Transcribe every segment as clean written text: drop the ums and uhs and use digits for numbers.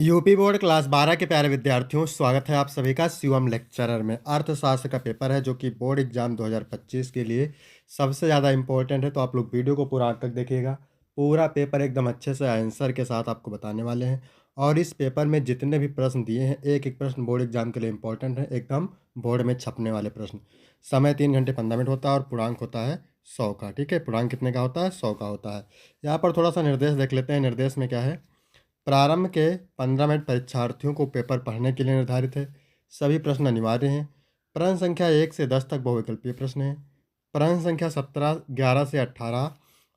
UP board class 12 के प्यारे विद्यार्थियों, स्वागत है आप सभी का शिवम लेक्चरर में। अर्थशास्त्र का पेपर है जो कि बोर्ड एग्जाम 2025 के लिए सबसे ज़्यादा इम्पोर्टेंट है। तो आप लोग वीडियो को पूरा अंत तक देखिएगा। पूरा पेपर एकदम अच्छे से आंसर के साथ आपको बताने वाले हैं। और इस पेपर में जितने भी प्रश्न दिए हैं, एक एक प्रश्न बोर्ड एग्जाम के लिए इम्पोर्टेंट है, एकदम बोर्ड में छपने वाले प्रश्न। समय 3 घंटे 15 मिनट होता है और पूर्णांक होता है 100 का। ठीक है, पूर्णांक कितने का होता है? 100 का होता है। यहाँ पर थोड़ा सा निर्देश देख लेते हैं। निर्देश में क्या है? प्रारंभ के 15 मिनट परीक्षार्थियों को पेपर पढ़ने के लिए निर्धारित है। सभी प्रश्न अनिवार्य हैं। प्रश्न संख्या 1 से 10 तक बहुविकल्पीय प्रश्न हैं। प्रश्न संख्या 17 11 से 18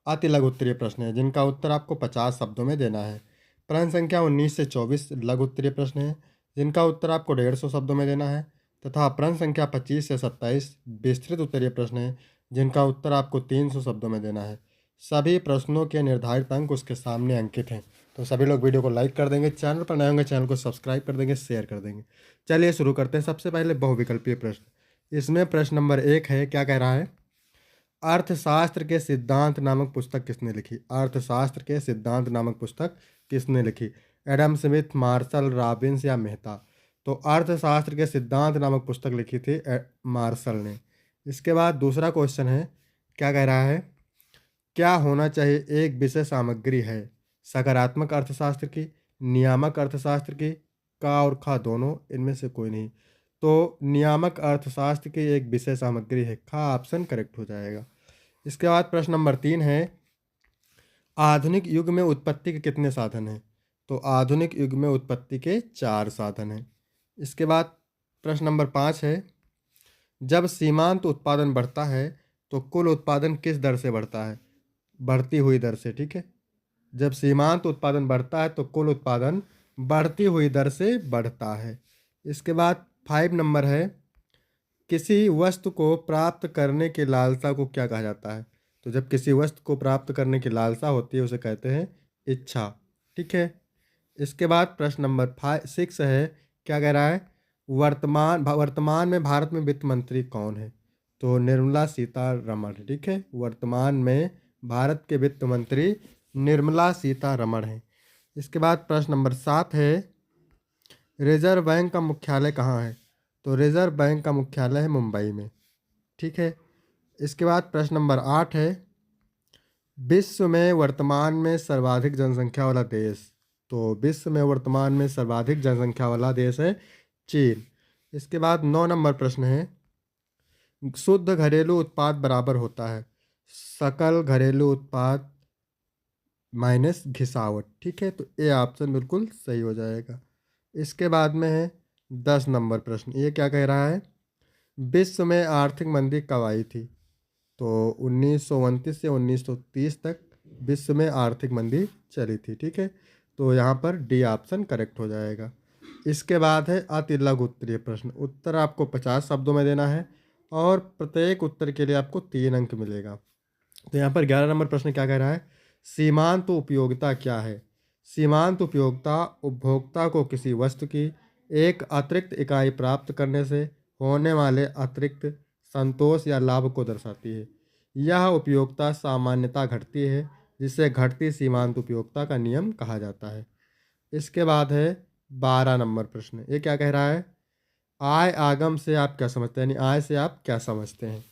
अति लघु उत्तरीय प्रश्न है, जिनका उत्तर आपको 50 शब्दों में देना है। प्रश्न संख्या 19 से 24 लघु उत्तरीय प्रश्न है, जिनका उत्तर आपको 150 शब्दों में देना है। तथा प्रश्न संख्या 25 से 27 विस्तृत उत्तरीय प्रश्न है, जिनका उत्तर आपको 300 शब्दों में देना है। सभी प्रश्नों के निर्धारित अंक उसके सामने अंकित हैं। तो सभी लोग वीडियो को लाइक कर देंगे, चैनल पर नए होंगे चैनल को सब्सक्राइब कर देंगे, शेयर कर देंगे। चलिए शुरू करते हैं। सबसे पहले बहुविकल्पीय प्रश्न। इसमें प्रश्न नंबर 1 है, क्या कह रहा है? अर्थशास्त्र के सिद्धांत नामक पुस्तक किसने लिखी? अर्थशास्त्र के सिद्धांत नामक पुस्तक किसने लिखी? एडम स्मिथ, मार्शल, रॉबिन्स या मेहता? तो अर्थशास्त्र के सिद्धांत नामक पुस्तक लिखी थी मार्शल ने। इसके बाद दूसरा क्वेश्चन है, क्या कह रहा है? क्या होना चाहिए एक विषय सामग्री है? सकारात्मक अर्थशास्त्र की, नियामक अर्थशास्त्र की, का और खा दोनों, इनमें से कोई नहीं। तो नियामक अर्थशास्त्र की एक विषय सामग्री है, खा ऑप्शन करेक्ट हो जाएगा। इसके बाद प्रश्न नंबर 3 है, आधुनिक युग में उत्पत्ति के कितने साधन हैं? तो आधुनिक युग में उत्पत्ति के 4 साधन हैं। इसके बाद प्रश्न नंबर 5 है, जब सीमांत उत्पादन बढ़ता है तो कुल उत्पादन किस दर से बढ़ता है? बढ़ती हुई दर से। ठीक है, जब सीमांत उत्पादन बढ़ता है तो कुल उत्पादन बढ़ती हुई दर से बढ़ता है। इसके बाद 5 नंबर है, किसी वस्तु को प्राप्त करने की लालसा को क्या कहा जाता है? तो जब किसी वस्तु को प्राप्त करने की लालसा होती है उसे कहते हैं इच्छा। ठीक है। इसके बाद प्रश्न नंबर 6 है, क्या कह रहा है? वर्तमान में भारत में वित्त मंत्री कौन है? तो निर्मला सीतारमण। ठीक है, वर्तमान में भारत के वित्त मंत्री निर्मला सीतारमण है। इसके बाद प्रश्न नंबर 7 है, रिजर्व बैंक का मुख्यालय कहाँ है? तो रिजर्व बैंक का मुख्यालय है मुंबई में। ठीक है। इसके बाद प्रश्न नंबर 8 है, विश्व में वर्तमान में सर्वाधिक जनसंख्या वाला देश? तो विश्व में वर्तमान में सर्वाधिक जनसंख्या वाला देश है चीन। इसके बाद 9 नंबर प्रश्न है, शुद्ध घरेलू उत्पाद बराबर होता है सकल घरेलू उत्पाद माइनस घिसावट। ठीक है, तो ये ऑप्शन बिल्कुल सही हो जाएगा। इसके बाद में है 10 नंबर प्रश्न। ये क्या कह रहा है? विश्व में आर्थिक मंदी कब आई थी? तो 1929 से 1930 तक विश्व में आर्थिक मंदी चली थी। ठीक है, तो यहाँ पर डी ऑप्शन करेक्ट हो जाएगा। इसके बाद है अति लघु उत्तरीय प्रश्न। उत्तर आपको 50 शब्दों में देना है और प्रत्येक उत्तर के लिए आपको 3 अंक मिलेगा। तो यहाँ पर 11 नंबर प्रश्न क्या कह रहा है? सीमांत उपयोगिता क्या है? सीमांत उपयोगिता उपभोक्ता को किसी वस्तु की एक अतिरिक्त इकाई प्राप्त करने से होने वाले अतिरिक्त संतोष या लाभ को दर्शाती है। यह उपयोगिता सामान्यता घटती है, जिसे घटती सीमांत उपयोगिता का नियम कहा जाता है। इसके बाद है 12 नंबर प्रश्न। ये क्या कह रहा है? आय आगम से आप क्या समझते हैं, यानी आय से आप क्या समझते हैं?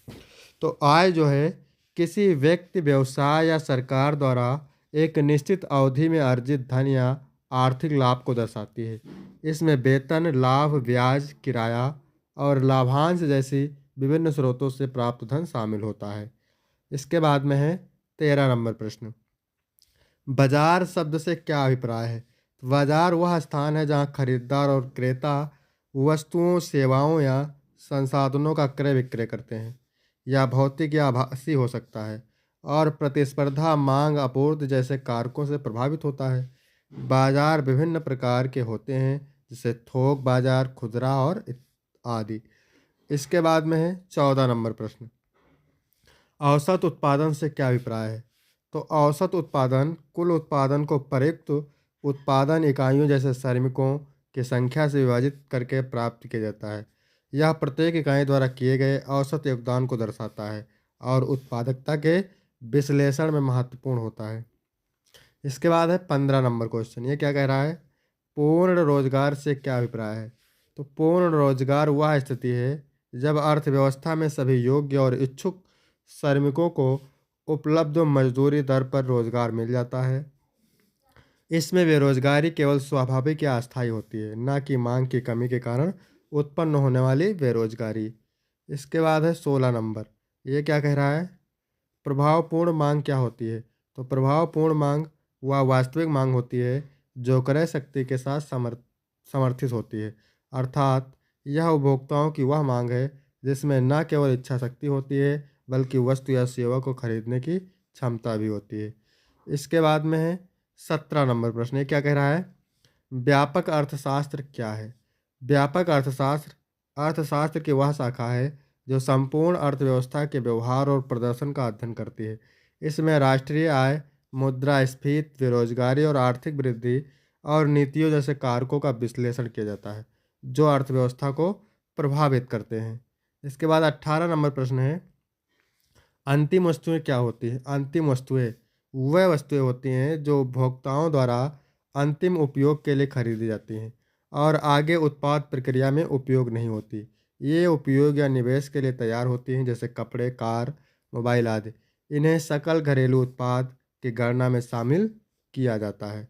तो आय जो है किसी व्यक्ति, व्यवसाय या सरकार द्वारा एक निश्चित अवधि में अर्जित धन या आर्थिक लाभ को दर्शाती है। इसमें वेतन, लाभ, ब्याज, किराया और लाभांश जैसी विभिन्न स्रोतों से प्राप्त धन शामिल होता है। इसके बाद में है 13 नंबर प्रश्न, बाजार शब्द से क्या अभिप्राय है? बाजार वह स्थान है जहाँ खरीदार और क्रेता वस्तुओं, सेवाओं या संसाधनों का क्रय विक्रय करते हैं। या भौतिक या आभासी हो सकता है और प्रतिस्पर्धा, मांग, आपूर्ति जैसे कारकों से प्रभावित होता है। बाजार विभिन्न प्रकार के होते हैं, जैसे थोक बाजार, खुदरा और आदि। इसके बाद में है 14 नंबर प्रश्न, औसत उत्पादन से क्या अभिप्राय है? तो औसत उत्पादन कुल उत्पादन को प्रयुक्त उत्पादन इकाइयों जैसे श्रमिकों की संख्या से विभाजित करके प्राप्त किया जाता है। यह प्रत्येक इकाई द्वारा किए गए औसत योगदान को दर्शाता है और उत्पादकता के विश्लेषण में महत्वपूर्ण होता है। इसके बाद है 15 नंबर क्वेश्चन। ये क्या कह रहा है? पूर्ण रोजगार से क्या अभिप्राय है? तो पूर्ण रोजगार वह स्थिति है जब अर्थव्यवस्था में सभी योग्य और इच्छुक श्रमिकों को उपलब्ध मजदूरी दर पर रोजगार मिल जाता है। इसमें बेरोजगारी केवल स्वाभाविक या अस्थायी होती है, न कि मांग की कमी के कारण उत्पन्न होने वाली बेरोजगारी। इसके बाद है 16 नंबर। ये क्या कह रहा है? प्रभावपूर्ण मांग क्या होती है? तो प्रभावपूर्ण मांग वह वास्तविक मांग होती है जो क्रय शक्ति के साथ समर्थित होती है। अर्थात यह उपभोक्ताओं की वह मांग है जिसमें न केवल इच्छा शक्ति होती है बल्कि वस्तु या सेवा को खरीदने की क्षमता भी होती है। इसके बाद में है 17 नंबर प्रश्न। ये क्या कह रहा है? व्यापक अर्थशास्त्र क्या है? व्यापक अर्थशास्त्र अर्थशास्त्र की वह शाखा है जो संपूर्ण अर्थव्यवस्था के व्यवहार और प्रदर्शन का अध्ययन करती है। इसमें राष्ट्रीय आय, मुद्रास्फीति, बेरोजगारी और आर्थिक वृद्धि और नीतियों जैसे कारकों का विश्लेषण किया जाता है जो अर्थव्यवस्था को प्रभावित करते हैं। इसके बाद 18 नंबर प्रश्न है, अंतिम वस्तुएं क्या होती हैं? अंतिम वस्तुएं वह वस्तुएं होती हैं जो उपभोक्ताओं द्वारा अंतिम उपयोग के लिए खरीदी जाती हैं और आगे उत्पाद प्रक्रिया में उपयोग नहीं होती। ये उपयोग या निवेश के लिए तैयार होती हैं, जैसे कपड़े, कार, मोबाइल आदि। इन्हें सकल घरेलू उत्पाद की गणना में शामिल किया जाता है।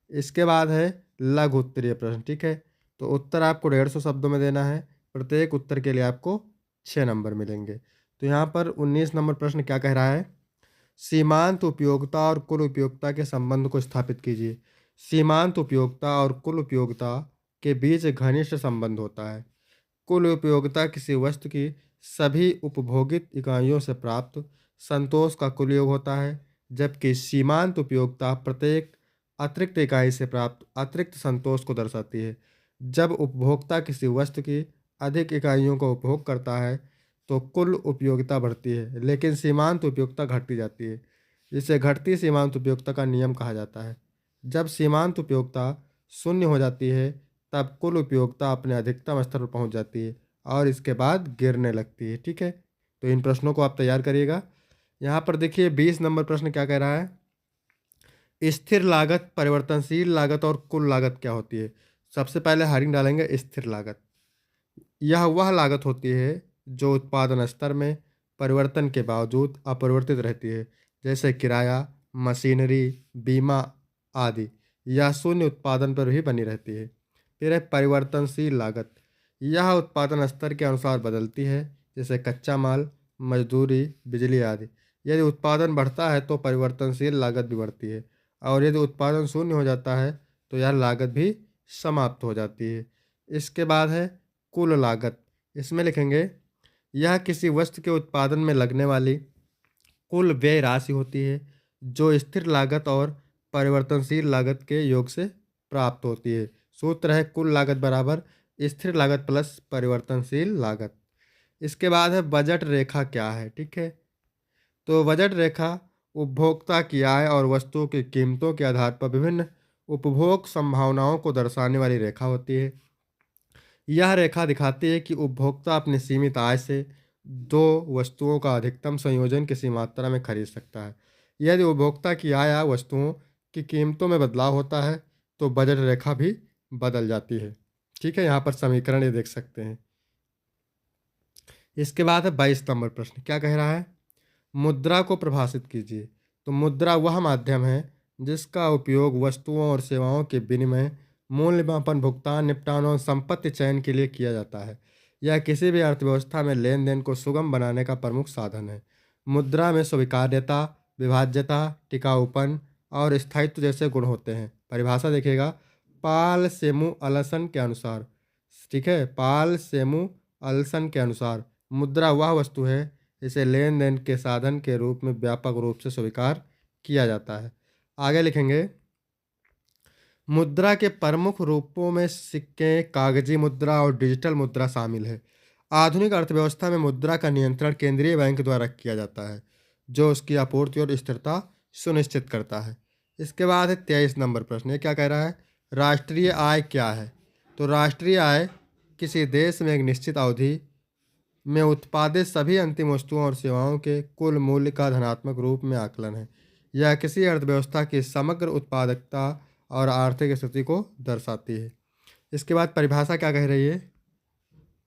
इसके बाद है लघु उत्तरीय प्रश्न। ठीक है, तो उत्तर आपको 150 शब्दों में देना है। प्रत्येक उत्तर के लिए आपको 6 नंबर मिलेंगे। तो यहाँ पर 19 नंबर प्रश्न क्या कह रहा है? सीमांत उपयोगिता और कुल उपयोगिता के संबंध को स्थापित कीजिए। सीमांत उपयोगिता और कुल उपयोगिता के बीच घनिष्ठ संबंध होता है। कुल उपयोगिता किसी वस्तु की सभी उपभोगित इकाइयों से प्राप्त संतोष का कुल योग होता है, जबकि सीमांत उपयोगिता प्रत्येक अतिरिक्त इकाई से प्राप्त अतिरिक्त संतोष को दर्शाती है। जब उपभोक्ता किसी वस्तु की अधिक इकाइयों का उपभोग करता है तो कुल उपयोगिता बढ़ती है, लेकिन सीमांत उपयोगिता घटती जाती है, जिसे घटती सीमांत उपयोगिता का नियम कहा जाता है। जब सीमांत उपयोगिता शून्य हो जाती है तब कुल उपयोगिता अपने अधिकतम स्तर पर पहुंच जाती है और इसके बाद गिरने लगती है। ठीक है, तो इन प्रश्नों को आप तैयार करिएगा। यहाँ पर देखिए 20 नंबर प्रश्न क्या कह रहा है? स्थिर लागत, परिवर्तनशील लागत और कुल लागत क्या होती है? सबसे पहले हेडिंग डालेंगे स्थिर लागत। यह वह लागत होती है जो उत्पादन स्तर में परिवर्तन के बावजूद अपरिवर्तित रहती है, जैसे किराया, मशीनरी, बीमा आदि, या शून्य उत्पादन पर भी बनी रहती है। फिर है परिवर्तनशील लागत। यह उत्पादन स्तर के अनुसार बदलती है, जैसे कच्चा माल, मजदूरी, बिजली आदि। यदि उत्पादन बढ़ता है तो परिवर्तनशील लागत भी बढ़ती है, और यदि उत्पादन शून्य हो जाता है तो यह लागत भी समाप्त हो जाती है। इसके बाद है कुल लागत। इसमें लिखेंगे यह किसी वस्तु के उत्पादन में लगने वाली कुल व्यय राशि होती है जो स्थिर लागत और परिवर्तनशील लागत के योग से प्राप्त होती है। सूत्र है कुल लागत बराबर स्थिर लागत प्लस परिवर्तनशील लागत। इसके बाद है बजट रेखा क्या है? ठीक है, तो बजट रेखा उपभोक्ता की आय और वस्तुओं की कीमतों के आधार पर विभिन्न उपभोग संभावनाओं को दर्शाने वाली रेखा होती है। यह रेखा दिखाती है कि उपभोक्ता अपनी सीमित आय से दो वस्तुओं का अधिकतम संयोजन किसी मात्रा में खरीद सकता है। यदि उपभोक्ता की आय या वस्तुओं की कीमतों में बदलाव होता है तो बजट रेखा भी बदल जाती है। ठीक है, यहाँ पर समीकरण ये देख सकते हैं। इसके बाद है 22 नंबर प्रश्न। क्या कह रहा है? मुद्रा को परिभाषित कीजिए। तो मुद्रा वह माध्यम है जिसका उपयोग वस्तुओं और सेवाओं के विनिमय, मूल्य मापन, भुगतान, निपटान और संपत्ति चयन के लिए किया जाता है। यह किसी भी अर्थव्यवस्था में लेन देन को सुगम बनाने का प्रमुख साधन है। मुद्रा में स्वीकार्यता, विभाज्यता, टिकाऊपन और स्थायित्व जैसे गुण होते हैं। परिभाषा देखिएगा पाल सेमु अल्सन के अनुसार। ठीक है, पाल सेमु अल्सन के अनुसार मुद्रा वह वस्तु है इसे लेन देन के साधन के रूप में व्यापक रूप से स्वीकार किया जाता है। आगे लिखेंगे मुद्रा के प्रमुख रूपों में सिक्के, कागजी मुद्रा और डिजिटल मुद्रा शामिल है। आधुनिक अर्थव्यवस्था में मुद्रा का नियंत्रण केंद्रीय बैंक द्वारा किया जाता है, जो उसकी आपूर्ति और स्थिरता सुनिश्चित करता है। इसके बाद है 23 नंबर प्रश्न। ये क्या कह रहा है? राष्ट्रीय आय क्या है? तो राष्ट्रीय आय किसी देश में एक निश्चित अवधि में उत्पादित सभी अंतिम वस्तुओं और सेवाओं के कुल मूल्य का धनात्मक रूप में आकलन है। यह किसी अर्थव्यवस्था की समग्र उत्पादकता और आर्थिक स्थिति को दर्शाती है। इसके बाद परिभाषा क्या कह रही है?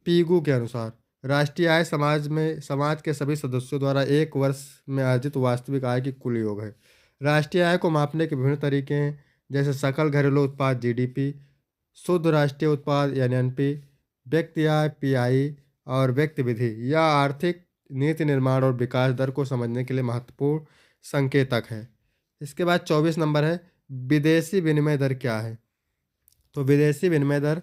पीगू के अनुसार राष्ट्रीय आय समाज के सभी सदस्यों द्वारा एक वर्ष में अर्जित वास्तविक आय की कुल योग है। राष्ट्रीय आय को मापने के विभिन्न तरीके हैं, जैसे सकल घरेलू उत्पाद जीडीपी, शुद्ध राष्ट्रीय उत्पाद एनएनपी, व्यक्ति आय पीआई और व्यक्ति विधि। यह आर्थिक नीति निर्माण और विकास दर को समझने के लिए महत्वपूर्ण संकेतक है। इसके बाद 24 नंबर है, विदेशी विनिमय दर क्या है? तो विदेशी विनिमय दर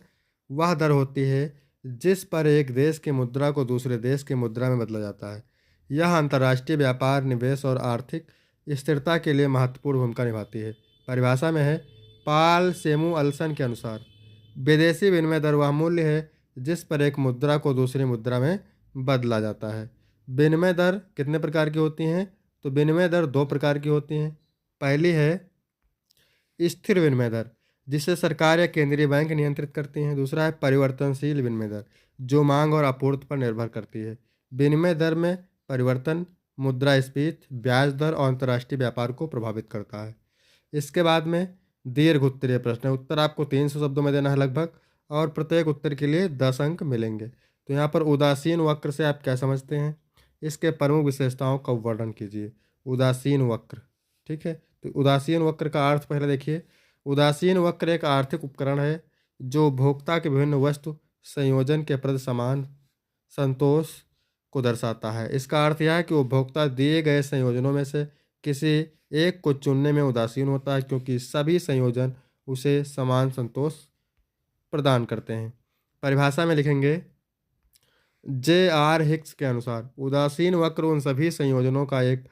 वह दर होती है जिस पर एक देश की मुद्रा को दूसरे देश की मुद्रा में बदला जाता है। यह अंतर्राष्ट्रीय व्यापार, निवेश और आर्थिक स्थिरता के लिए महत्वपूर्ण भूमिका निभाती है। परिभाषा में है पाल सेमुअल्सन के अनुसार विदेशी विनिमय दर वह मूल्य है जिस पर एक मुद्रा को दूसरी मुद्रा में बदला जाता है। विनिमय दर कितने प्रकार की होती हैं? तो विनिमय दर दो प्रकार की होती हैं। पहली है स्थिर विनिमय दर, जिसे सरकार या केंद्रीय बैंक नियंत्रित करती हैं। दूसरा है परिवर्तनशील विनिमय दर, जो मांग और आपूर्ति पर निर्भर करती है। विनिमय दर में परिवर्तन मुद्रास्फीति, ब्याज दर और अंतर्राष्ट्रीय व्यापार को प्रभावित करता है। इसके बाद में दीर्घ उत्तरीय प्रश्न है। उत्तर आपको 300 शब्दों में देना है लगभग, और प्रत्येक उत्तर के लिए 10 अंक मिलेंगे। तो यहाँ पर उदासीन वक्र से आप क्या समझते हैं? इसके प्रमुख विशेषताओं का वर्णन कीजिए। उदासीन वक्र, ठीक है। तो उदासीन वक्र का अर्थ पहले देखिए। उदासीन वक्र एक आर्थिक उपकरण है जो उपभोक्ता के विभिन्न वस्तु संयोजन के प्रति समान संतोष को दर्शाता है। इसका अर्थ यह है कि उपभोक्ता दिए गए संयोजनों में से किसी एक को चुनने में उदासीन होता है, क्योंकि सभी संयोजन उसे समान संतोष प्रदान करते हैं। परिभाषा में लिखेंगे J.R. हिक्स के अनुसार उदासीन वक्र उन सभी संयोजनों का एक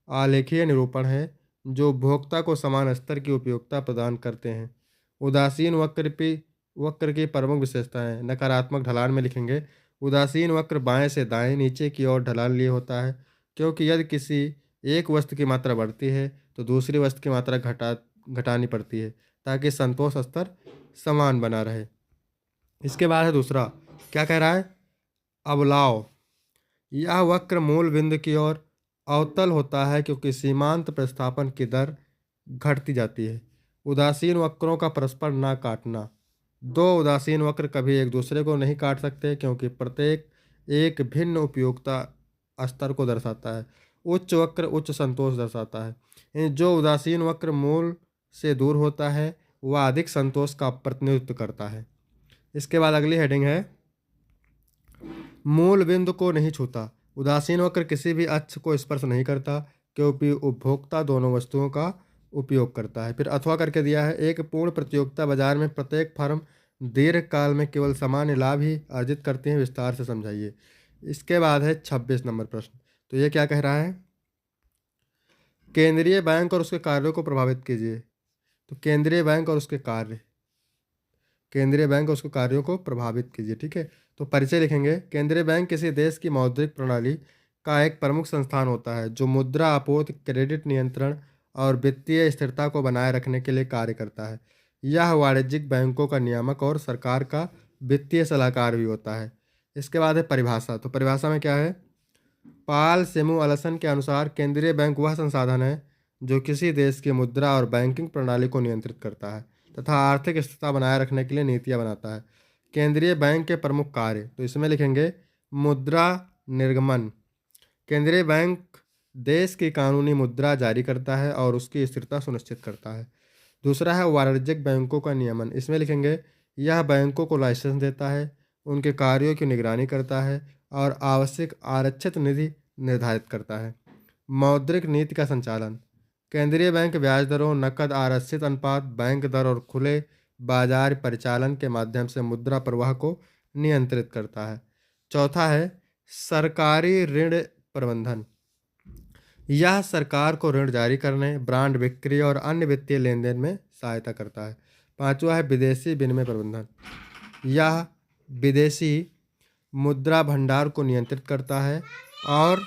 आलेखीय निरूपण है जो उपभोक्ता को समान स्तर की उपयोगिता प्रदान करते हैं। उदासीन वक्र की प्रमुख विशेषताएं नकारात्मक ढलान में लिखेंगे। उदासीन वक्र बाएं से दाएं नीचे की ओर ढलान लिए होता है, क्योंकि यदि किसी एक वस्तु की मात्रा बढ़ती है तो दूसरी वस्तु की मात्रा घटानी पड़ती है ताकि संतोष स्तर समान बना रहे। इसके बाद है दूसरा, क्या कह रहा है? अवलाव। यह वक्र मूल बिंदु की ओर अवतल होता है क्योंकि सीमांत प्रतिस्थापन की दर घटती जाती है। उदासीन वक्रों का परस्पर ना काटना। दो उदासीन वक्र कभी एक दूसरे को नहीं काट सकते क्योंकि प्रत्येक एक भिन्न उपयोगिता स्तर को दर्शाता है। उच्च वक्र उच्च संतोष दर्शाता है। जो उदासीन वक्र मूल से दूर होता है वह अधिक संतोष का प्रतिनिधित्व करता है। इसके बाद अगली हेडिंग है मूल बिंदु को नहीं छूता। उदासीन वक्र किसी भी अक्ष को स्पर्श नहीं करता क्योंकि उपभोक्ता दोनों वस्तुओं का उपयोग करता है। फिर अथवा करके दिया है एक पूर्ण प्रतियोगिता बाजार में प्रत्येक फर्म दीर्घकाल में केवल सामान्य लाभ ही अर्जित करते हैं। विस्तार से समझाइए। इसके बाद है 26 नंबर प्रश्न। तो ये क्या कह रहा है? केंद्रीय बैंक और उसके कार्यों को प्रभावित कीजिए। तो केंद्रीय बैंक और उसके कार्यों को प्रभावित कीजिए, ठीक है। तो परिचय लिखेंगे। केंद्रीय बैंक किसी देश की मौद्रिक प्रणाली का एक प्रमुख संस्थान होता है जो मुद्रा आपूर्ति, क्रेडिट नियंत्रण और वित्तीय स्थिरता को बनाए रखने के लिए कार्य करता है। यह वाणिज्यिक बैंकों का नियामक और सरकार का वित्तीय सलाहकार भी होता है। इसके बाद है परिभाषा। तो परिभाषा में क्या है? पाल सेमुअल्सन के अनुसार केंद्रीय बैंक वह संसाधन है जो किसी देश की मुद्रा और बैंकिंग प्रणाली को नियंत्रित करता है तथा आर्थिक स्थिरता बनाए रखने के लिए नीतियां बनाता है। केंद्रीय बैंक के प्रमुख कार्य, तो इसमें लिखेंगे मुद्रा निर्गमन। केंद्रीय बैंक देश की कानूनी मुद्रा जारी करता है और उसकी स्थिरता सुनिश्चित करता है। दूसरा है वाणिज्यिक बैंकों का नियमन। इसमें लिखेंगे यह बैंकों को लाइसेंस देता है, उनके कार्यों की निगरानी करता है और आवश्यक आरक्षित निधि निर्धारित करता है। मौद्रिक नीति का संचालन। केंद्रीय बैंक ब्याज दरों, नकद आरक्षित अनुपात, बैंक दर और खुले बाजार परिचालन के माध्यम से मुद्रा प्रवाह को नियंत्रित करता है। चौथा है सरकारी ऋण प्रबंधन। यह सरकार को ऋण जारी करने, ब्रांड बिक्री और अन्य वित्तीय लेन देन में सहायता करता है। पांचवा है विदेशी विनिमय प्रबंधन। यह विदेशी मुद्रा भंडार को नियंत्रित करता है और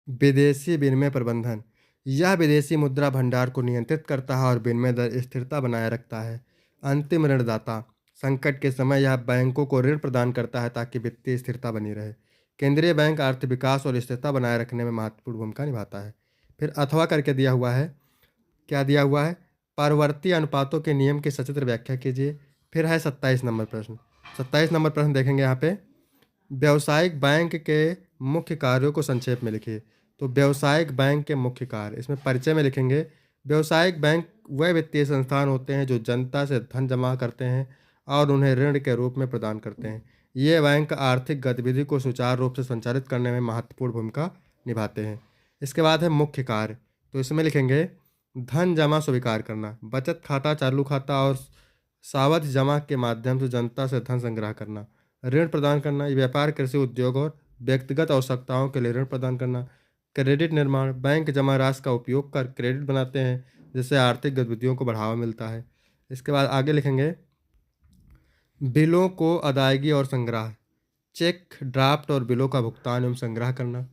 विदेशी विनिमय प्रबंधन यह विदेशी मुद्रा भंडार को नियंत्रित करता है और विनिमय दर स्थिरता बनाए रखता है। अंतिम ऋणदाता। संकट के समय यह बैंकों को ऋण प्रदान करता है ताकि वित्तीय स्थिरता बनी रहे। केंद्रीय बैंक आर्थिक विकास और स्थिरता बनाए रखने में महत्वपूर्ण भूमिका निभाता है। फिर अथवा करके दिया हुआ है। क्या दिया हुआ है? परवर्ती अनुपातों के नियम की सचित्र व्याख्या कीजिए। फिर है 27 नंबर प्रश्न। 27 नंबर प्रश्न देखेंगे यहाँ पे, व्यावसायिक बैंक के मुख्य कार्यों को संक्षेप में लिखिए। तो व्यावसायिक बैंक के मुख्य कार्य, इसमें परिचय में लिखेंगे, व्यावसायिक बैंक वह वित्तीय संस्थान होते हैं जो जनता से धन जमा करते हैं और उन्हें ऋण के रूप में प्रदान करते हैं। ये बैंक आर्थिक गतिविधि को सुचारू रूप से संचालित करने में महत्वपूर्ण भूमिका निभाते हैं। इसके बाद है मुख्य कार्य, तो इसमें लिखेंगे धन जमा स्वीकार करना, बचत खाता, चालू खाता और सावधि जमा के माध्यम से जनता से धन संग्रह करना, ऋण प्रदान करना, व्यापार, कृषि, उद्योग और व्यक्तिगत आवश्यकताओं के लिए ऋण प्रदान करना, क्रेडिट निर्माण, बैंक जमा राशि का उपयोग कर क्रेडिट बनाते हैं जिससे आर्थिक गतिविधियों को बढ़ावा मिलता है। इसके बाद आगे लिखेंगे बिलों को अदायगी और संग्रह, चेक, ड्राफ्ट और बिलों का भुगतान एवं संग्रह करना,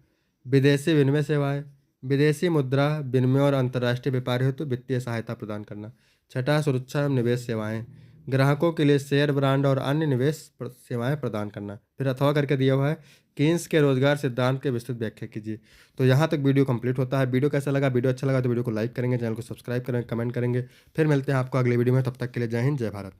विदेशी विनिमय सेवाएं, विदेशी मुद्रा विनिमय और अंतर्राष्ट्रीय व्यापार हेतु वित्तीय सहायता प्रदान करना। छठा, सुरक्षा एवं निवेश सेवाएं, ग्राहकों के लिए शेयर, ब्रांड और अन्य निवेश सेवाएं प्रदान करना। फिर अथवा करके दिया हुआ है, कीन्स के रोजगार सिद्धांत के विस्तृत व्याख्या कीजिए। तो यहाँ तक वीडियो कंप्लीट होता है। वीडियो कैसा लगा? वीडियो अच्छा लगा तो वीडियो को लाइक करेंगे, चैनल को सब्सक्राइब करेंगे, कमेंट करेंगे। फिर मिलते हैं आपको अगले वीडियो में, तब तक के लिए जय हिंद, जय भारत।